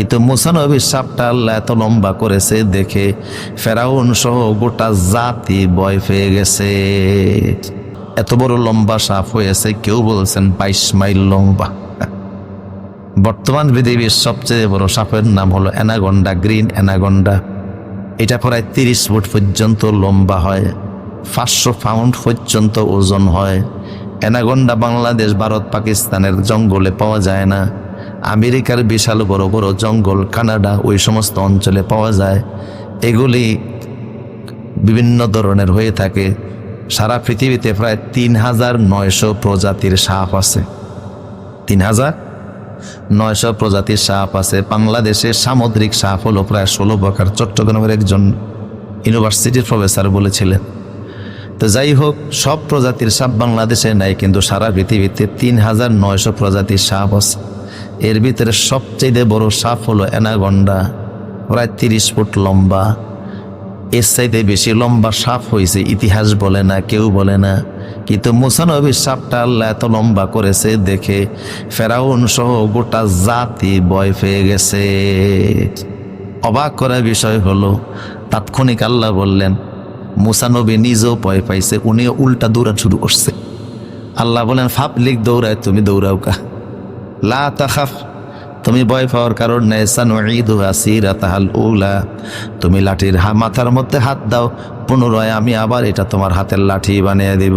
কিন্তু মুসা নবীর সাপটা আল্লাহ এত লম্বা করেছে দেখে ফেরাউন সহ গোটা জাতি ভয় পেয়ে গেছে। এত বড় লম্বা সাপ হয়েছে, কেউ বলছেন 22 মাইল লম্বা। বর্তমান পৃথিবীর সবচেয়ে বড় সাপের নাম হলো অ্যানাকোন্ডা, গ্রিন অ্যানাকোন্ডা। এটা প্রায় 30 ফুট পর্যন্ত লম্বা হয়, 500 পাউন্ড পর্যন্ত ওজন হয়। অ্যানাকোন্ডা বাংলাদেশ, ভারত, পাকিস্তানের জঙ্গলে পাওয়া যায় না। আমেরিকার বিশাল বড় বড় জঙ্গল, কানাডা, ওই সমস্ত অঞ্চলে পাওয়া যায়। এগুলি বিভিন্ন ধরনের হয়ে থাকে। সারা পৃথিবীতে প্রায় 3900 প্রজাতির সাপ আছে। 3900 প্রজাতির সাপ আছে। বাংলাদেশে সামুদ্রিক সাপ হলো প্রায় 16 প্রকার। চট্টগ্রামের একজন ইউনিভার্সিটির প্রফেসর বলেছিলেন। তো যাই হোক, সব প্রজাতির সাপ বাংলাদেশে নাই, কিন্তু সারা পৃথিবীতে 3900 প্রজাতির সাপ আছে। এর ভিতরে সবচেয়ে বড় সাপ হলো অ্যানাকোন্ডা, প্রায় 30 ফুট লম্বা। এর চাইতে বেশি লম্বা সাপ হয়েছে ইতিহাস বলে না, কেউ বলে না। কিন্তু মুসা নবীর সাপটা আল্লাহ এত লম্বা করেছে দেখে ফেরাউন সহ গোটা জাতি ভয় পেয়ে গেছে। অবাক করার বিষয় হলো, তাৎক্ষণিক আল্লাহ বললেন, মুসা নবী নিজেও ভয় পাইছে, উনিও উল্টা দৌড়া শুরু করছে। আল্লাহ বলেন, ফাবলিক দৌড়ায়, তুমি দৌড়াও কা, লা তাখাফ, তুমি ভয় পাওয়ার কারণ নেই। সানুঈদুহা সিরাতাহাল উলা, তুমি লাঠির মাথার মধ্যে হাত দাও, পুনরায় আমি আবার এটা তোমার হাতের লাঠি বানিয়ে দেব।